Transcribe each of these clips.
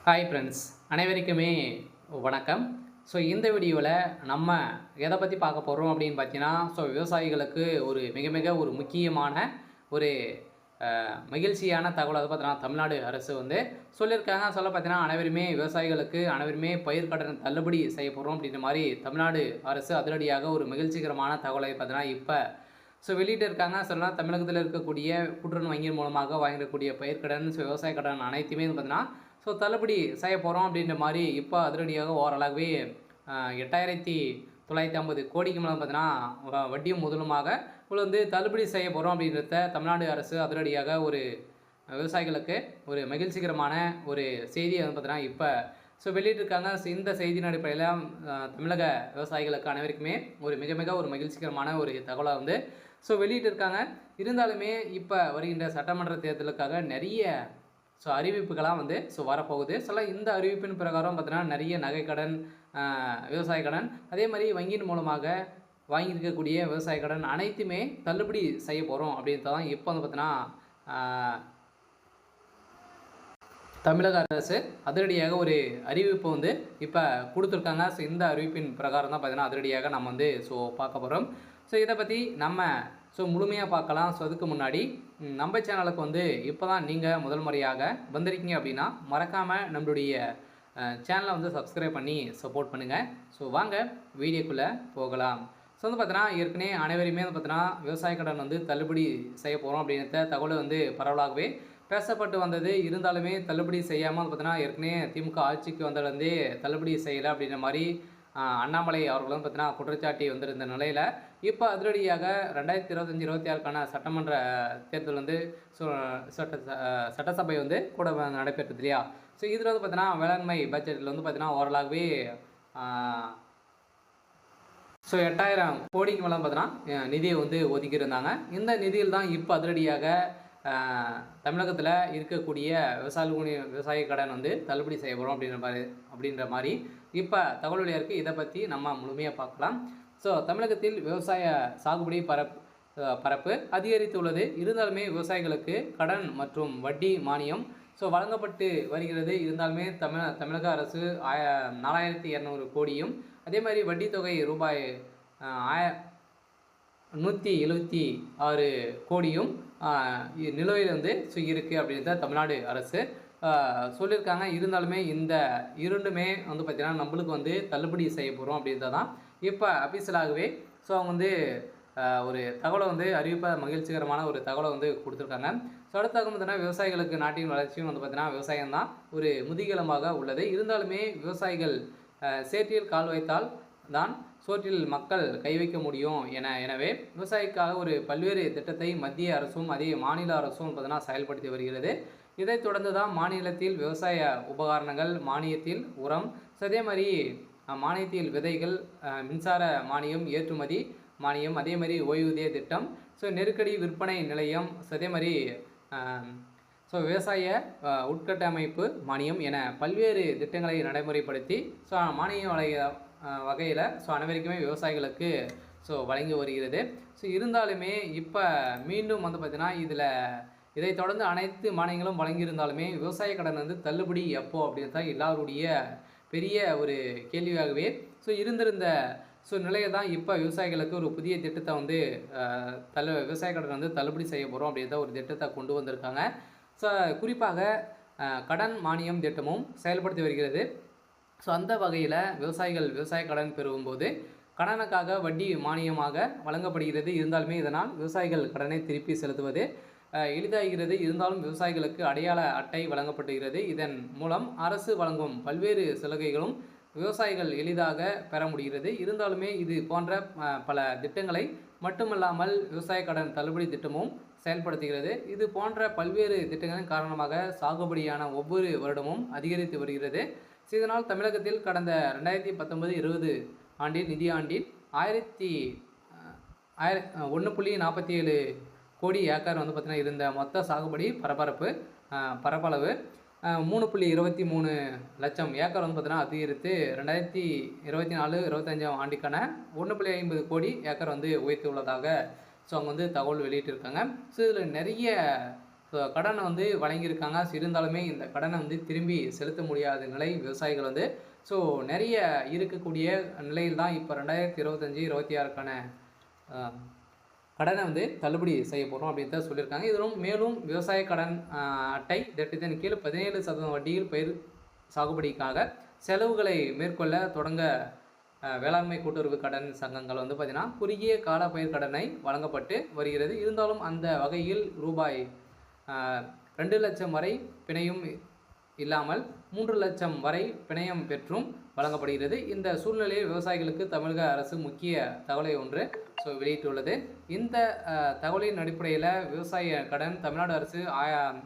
Hi friends, அனைவருக்குமே வணக்கம். So இந்த வீடியோவில் நம்ம எதை பற்றி பார்க்க போகிறோம் அப்படின்னு பார்த்தீங்கன்னா, விவசாயிகளுக்கு ஒரு மிக மிக ஒரு முக்கியமான ஒரு மகிழ்ச்சியான தகவல் அதை பார்த்தீங்கன்னா தமிழ்நாடு அரசு சொல்லியிருக்காங்க. பார்த்தீங்கன்னா அனைவருமே பயிர்க்கடன் தள்ளுபடி செய்ய போகிறோம் அப்படின்ற மாதிரி தமிழ்நாடு அரசு அதிரடியாக ஒரு மகிழ்ச்சிகரமான தகவலை பார்த்தீங்கன்னா இப்போ வெளியிட்டு இருக்காங்க. சொல்லலாம் தமிழகத்தில் இருக்கக்கூடிய கூட்டுறவு வங்கியின் மூலமாக வாங்கக்கூடிய பயிர்க்கடன், விவசாய கடன் அனைத்துமே பார்த்தீங்கன்னா தள்ளுபடி செய்ய போகிறோம் அப்படின்ற மாதிரி இப்போ அதிரடியாக ஓரளவே 8,950 கோடிக்கு மேலே பார்த்தீங்கன்னா வட்டியும் முதலுமாக தள்ளுபடி செய்ய போகிறோம் அப்படின்றத தமிழ்நாடு அரசு அதிரடியாக ஒரு விவசாயிகளுக்கு ஒரு மகிழ்ச்சிகரமான ஒரு செய்தியை பார்த்தீங்கன்னா இப்போ வெளியிட்டிருக்காங்க. இந்த செய்தியின் அடிப்படையில் தமிழக விவசாயிகளுக்கு அனைவருக்குமே ஒரு மிக மிக ஒரு மகிழ்ச்சிகரமான ஒரு தகவலை வெளியிட்டிருக்காங்க. இருந்தாலுமே இப்போ வருகின்ற சட்டமன்ற தேர்தலுக்காக நிறைய அறிவிப்புகளாக வரப்போகுது. இந்த அறிவிப்பின் பிரகாரம் பார்த்தீங்கன்னா நிறைய நகைக்கடன், விவசாய கடன், அதே மாதிரி வங்கியின் மூலமாக வாங்கியிருக்கக்கூடிய விவசாய கடன் அனைத்துமே தள்ளுபடி செய்ய போகிறோம் அப்படின்றது தான் இப்போ பார்த்தீங்கன்னா தமிழக அரசு அதிரடியாக ஒரு அறிவிப்பு இப்போ கொடுத்துருக்காங்க. இந்த அறிவிப்பின் பிரகாரம் தான் பார்த்தீங்கன்னா அதிரடியாக நம்ம பார்க்க போகிறோம். இதை பற்றி நம்ம முழுமையாக பார்க்கலாம். அதுக்கு முன்னாடி நம்ம சேனலுக்கு இப்போ தான் நீங்கள் முதல் முறையாக வந்திருக்கீங்க அப்படின்னா மறக்காமல் நம்மளுடைய சேனலை சப்ஸ்கிரைப் பண்ணி சப்போர்ட் பண்ணுங்கள். வாங்க வீடியோக்குள்ளே போகலாம். பார்த்தீங்கன்னா ஏற்கனவே அனைவருமே பார்த்தீங்கன்னா விவசாய கடன் தள்ளுபடி செய்ய போகிறோம் அப்படின்ற தகவல் பரவலாகவே பேசப்பட்டு வந்தது. இருந்தாலுமே தள்ளுபடி செய்யாமல் பார்த்தீங்கன்னா ஏற்கனவே திமுக ஆட்சிக்கு வந்ததுலேருந்தே தள்ளுபடி செய்யலை அப்படின்ற மாதிரி அண்ணாமலை அவர்களும் பார்த்தீங்கன்னா குற்றச்சாட்டி வந்திருந்த நிலையில் இப்போ அதிரடியாக 2025-26க்கான சட்டமன்ற தேர்தல் சட்டசபை கூட நடைபெற்றது இல்லையா. இதில் பார்த்தீங்கன்னா வேளாண்மை பட்ஜெட்டில் பார்த்தீங்கன்னா ஓரளவுவே 8,000 கோடிக்கு மேலே பார்த்தீங்கன்னா நிதியை ஒதுக்கியிருந்தாங்க. இந்த நிதியில் தான் இப்போ அதிரடியாக தமிழகத்தில் இருக்கக்கூடிய விவசாய கடன் தள்ளுபடி செய்ய போகிறோம் அப்படின்ற மாதிரி இப்போ தகவல் வழியாக இருக்குது. இதை பற்றி நம்ம முழுமையாக பார்க்கலாம். தமிழகத்தில் விவசாய சாகுபடி பரப்பு அதிகரித்துள்ளது. இருந்தாலுமே விவசாயிகளுக்கு கடன் மற்றும் வட்டி மானியம் வழங்கப்பட்டு வருகிறது. இருந்தாலுமே தமிழக அரசு 4,200 கோடியும், அதே மாதிரி வட்டி தொகை ரூபாய் 176 கோடியும் நிலுவையில் இருக்குது அப்படின்றத தமிழ்நாடு அரசு சொல்லியிருக்காங்க. இருந்தாலுமே இந்த இரண்டுமே பார்த்திங்கன்னா நம்மளுக்கு தள்ளுபடி செய்ய போகிறோம் அப்படின்றத தான் இப்போ அபிஷியலாகவே அவங்க ஒரு தகவலை அறிவிப்ப மகிழ்ச்சிகரமான ஒரு தகவலை கொடுத்துருக்காங்க. அடுத்தாக பார்த்தீங்கன்னா விவசாயிகளுக்கு நாட்டின் வளர்ச்சியும் பார்த்தீங்கன்னா விவசாயம் தான் ஒரு முதுகெலும்பாக உள்ளது. இருந்தாலுமே விவசாயிகள் சேற்றில் கால் வைத்தால் தான் சோற்றில் மக்கள் கை வைக்க முடியும் எனவே விவசாயிக்காக ஒரு பல்வேறு திட்டத்தை மத்திய அரசும் அதே மாநில அரசும் பார்த்தீங்கன்னா செயல்படுத்தி வருகிறது. இதைத் தொடர்ந்து தான் மாநிலத்தில் விவசாய உபகரணங்கள் மானியத்தில் உரம், அதே மாதிரி மானியத்தில் விதைகள், மின்சார மானியம், ஏற்றுமதி மானியம், அதே மாதிரி ஓய்வூதிய திட்டம், நெருக்கடி விற்பனை நிலையம், அதே மாதிரி விவசாய உட்கட்டமைப்பு மானியம் என பல்வேறு திட்டங்களை நடைமுறைப்படுத்தி மானிய வகையில் அனைவருக்குமே விவசாயிகளுக்கு வழங்கி வருகிறது. இருந்தாலுமே இப்போ மீண்டும் பார்த்திங்கன்னா இதை தொடர்ந்து அனைத்து மானியங்களும் வழங்கியிருந்தாலுமே விவசாய கடன் தள்ளுபடி எப்போ அப்படின்னு தான் எல்லாருடைய பெரிய ஒரு கேள்வியாகவே இருந்திருந்த நிலையை தான் இப்போ விவசாயிகளுக்கு ஒரு புதிய திட்டத்தை விவசாய கடன் தள்ளுபடி செய்ய போகிறோம் அப்படின்ற ஒரு திட்டத்தை கொண்டு வந்திருக்காங்க. குறிப்பாக கடன் மானியம் திட்டமும் செயல்படுத்தி வருகிறது. அந்த வகையில் விவசாயிகள் விவசாய கடன் பெறும்போது கடனுக்காக வட்டி மானியமாக வழங்கப்படுகிறது. இருந்தாலுமே இதனால் விவசாயிகள் கடனை திருப்பி செலுத்துவது எளிதாகிறது. இருந்தாலும் விவசாயிகளுக்கு அடையாள அட்டை வழங்கப்படுகிறது. இதன் மூலம் அரசு வழங்கும் பல்வேறு சலுகைகளும் விவசாயிகள் எளிதாக பெற முடிகிறது. இருந்தாலுமே இது போன்ற பல திட்டங்களை மட்டுமல்லாமல் விவசாய கடன் தள்ளுபடி திட்டமும் செயல்படுத்துகிறது. இது போன்ற பல்வேறு திட்டங்களின் காரணமாக சாகுபடியான ஒவ்வொரு வருடமும் அதிகரித்து வருகிறது. இதனால் தமிழகத்தில் கடந்த 2019-20 ஆண்டில் நிதியாண்டில் 1.47 கோடி ஏக்கர் பார்த்திங்கன்னா இருந்த மொத்த சாகுபடி பரப்பளவு 3.23 லட்சம் ஏக்கர் பார்த்திங்கன்னா அதிகரித்து 2024-25 ஆண்டுக்கான 1.50 கோடி ஏக்கர் உயர்த்தி உள்ளதாக அவங்க தகவல் வெளியிட்டிருக்காங்க. இதில் நிறைய ஸோ கடனை வந்து வழங்கியிருக்காங்க. இருந்தாலுமே இந்த கடனை வந்து திரும்பி செலுத்த முடியாத நிலை விவசாயிகள் வந்து ஸோ நிறைய இருக்கக்கூடிய நிலையில் தான் இப்போ 2025, 26க்கான கடனை வந்து தள்ளுபடி செய்ய போகிறோம் அப்படின்னு தான் சொல்லியிருக்காங்க. இதிலும் மேலும் விவசாய கடன் அட்டை திட்டத்தின் கீழ் 17% வட்டியில் பயிர் சாகுபடிக்காக செலவுகளை மேற்கொள்ள தொடங்க வேளாண்மை கூட்டுறவு கடன் சங்கங்கள் வந்து பார்த்திங்கன்னா குறுகிய கால பயிர் கடனை வழங்கப்பட்டு வருகிறது. இருந்தாலும் அந்த வகையில் ரூபாய் 2 லட்சம் வரை பிணையும் இல்லாமல் 3 லட்சம் வரை பிணையம் பெற்றும் வழங்கப்படுகிறது. இந்த சூழ்நிலையில் விவசாயிகளுக்கு தமிழக அரசு முக்கிய தகவலை ஒன்று வெளியிட்டுள்ளது. இந்த தகவலின் அடிப்படையில் விவசாய கடன் தமிழ்நாடு அரசு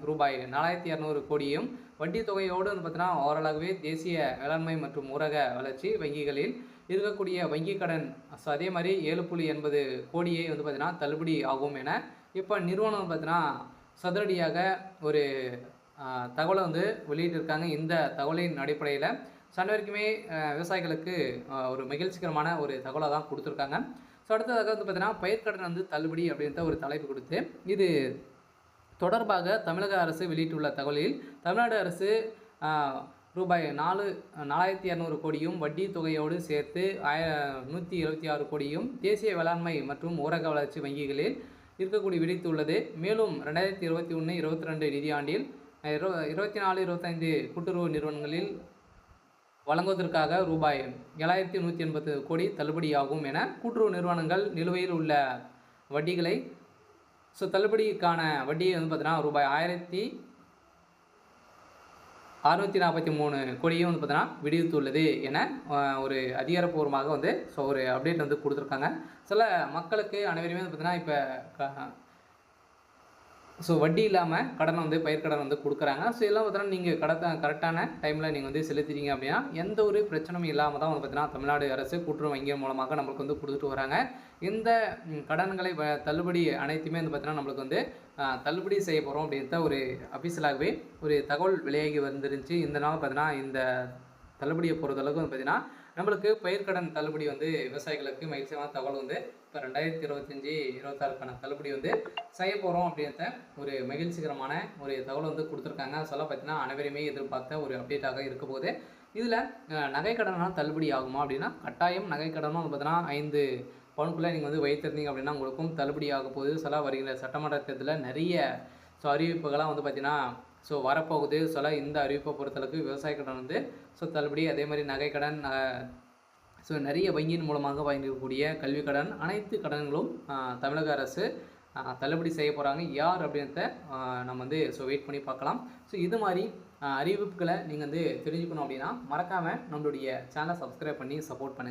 ரூபாய் 4200 கோடியும் வட்டி தொகையோடு வந்து பார்த்தீங்கன்னா ஓரளவுவே தேசிய வேளாண்மை மற்றும் ஊரக வளர்ச்சி வங்கிகளில் இருக்கக்கூடிய வங்கி கடன் அதே மாதிரி 7.80 கோடியை வந்து பார்த்தீங்கன்னா தள்ளுபடி ஆகும் என இப்போ நிறுவனம் பார்த்தீங்கன்னா சதுரடியாக ஒரு தகவலை வந்து வெளியிட்டிருக்காங்க. இந்த தகவலின் அடிப்படையில் அனைவருக்குமே விவசாயிகளுக்கு ஒரு மகிழ்ச்சிகரமான ஒரு தகவலை தான் கொடுத்துருக்காங்க. ஸோ அடுத்ததாக வந்து பார்த்தீங்கன்னா பயிர்க்கடன் வந்து தள்ளுபடி அப்படின்ற ஒரு தலைப்பு கொடுத்து இது தொடர்பாக தமிழக அரசு வெளியிட்டுள்ள தகவலில் தமிழ்நாடு அரசு ரூபாய் 4200 கோடியும் வட்டி தொகையோடு சேர்த்து 176 கோடியும் தேசிய வேளாண்மை மற்றும் ஊரக வளர்ச்சி வங்கிகளில் இருக்கக்கூடிய விடுத்துள்ளது. மேலும் 2021-22 நிதியாண்டில் 24-25 கூட்டுறவு நிறுவனங்களில் வழங்குவதற்காக ரூபாய் 7180 கோடி தள்ளுபடியாகும் என கூட்டுறவு நிறுவனங்கள் நிலுவையில் உள்ள வட்டிகளை தள்ளுபடிக்கான வட்டியை வந்து பார்த்தீங்கன்னா ரூபாய் 1643 கோடியும் வந்து பார்த்தீங்கன்னா விடுவித்துள்ளது என ஒரு அதிகாரப்பூர்வமாக வந்து ஒரு அப்டேட் வந்து கொடுத்துருக்காங்க. சில மக்களுக்கு அனைவருமே வந்து பார்த்தீங்கன்னா இப்போ வட்டி இல்லாமல் கடனை வந்து பயிர்க்கடன் வந்து கொடுக்குறாங்க. ஸோ இதெல்லாம் பார்த்தீங்கன்னா நீங்கள் கரெக்டான டைமில் நீங்கள் வந்து செலுத்திட்டீங்க அப்படின்னா எந்த ஒரு பிரச்சனையும் இல்லாமல் தான் வந்து பார்த்தீங்கன்னா தமிழ்நாடு அரசு கூட்டுறவு வங்கி மூலமாக நம்மளுக்கு வந்து கொடுத்துட்டு வராங்க. இந்த கடன்களை தள்ளுபடி அனைத்துமே வந்து பார்த்தீங்கன்னா நம்மளுக்கு வந்து தள்ளுபடி செய்ய போகிறோம் அப்படின்ற ஒரு அஃபிஷியலாகவே ஒரு தகவல் வெளியாகி வந்துருந்துச்சு. இந்த நாள் பார்த்தீங்கன்னா இந்த தள்ளுபடியை பொறுத்தளவுக்கு வந்து பார்த்தீங்கன்னா நம்மளுக்கு பயிர்க்கடன் தள்ளுபடி வந்து விவசாயிகளுக்கு மகிழ்ச்சியான தகவல் வந்து இப்போ 2025-26க்கான தள்ளுபடி வந்து செய்ய போகிறோம் அப்படின்ற ஒரு மகிழ்ச்சிகரமான ஒரு தகவல் வந்து கொடுத்துருக்காங்க. சொல்ல பார்த்தீங்கன்னா அனைவருமே எதிர்பார்த்த ஒரு அப்டேட்டாக இருக்க போது இதில் நகைக்கடனால் தள்ளுபடி ஆகுமா அப்படின்னா கட்டாயம் நகைக்கடனும் வந்து பார்த்தீங்கன்னா 5 பவுனுக்குள்ளே நீங்கள் வந்து வைத்திருந்தீங்க அப்படின்னா உங்களுக்கும் தள்ளுபடி ஆக போகுது. வருகிற சட்டமன்ற தேர்தலில் நிறைய அறிவிப்புகளாக வந்து பார்த்தீங்கன்னா வரப்போகுது. இந்த அறிவிப்பை பொறுத்தளவுக்கு விவசாய கடன் வந்து தள்ளுபடி, அதே மாதிரி நகைக்கடன், நிறைய வங்கியின் மூலமாக வாங்கிக்கக்கூடிய கல்வி கடன் அனைத்து கடன்களும் தமிழக அரசு தள்ளுபடி செய்ய போகிறாங்க. யார் அப்படின்றத நம்ம வந்து வெயிட் பண்ணி பார்க்கலாம். இது மாதிரி அறிவிப்புகளை நீங்கள் வந்து தெரிஞ்சுக்கணும் அப்படின்னா மறக்காமல் நம்மளுடைய சேனலை சப்ஸ்கிரைப் பண்ணி சப்போர்ட் பண்ணுங்கள்.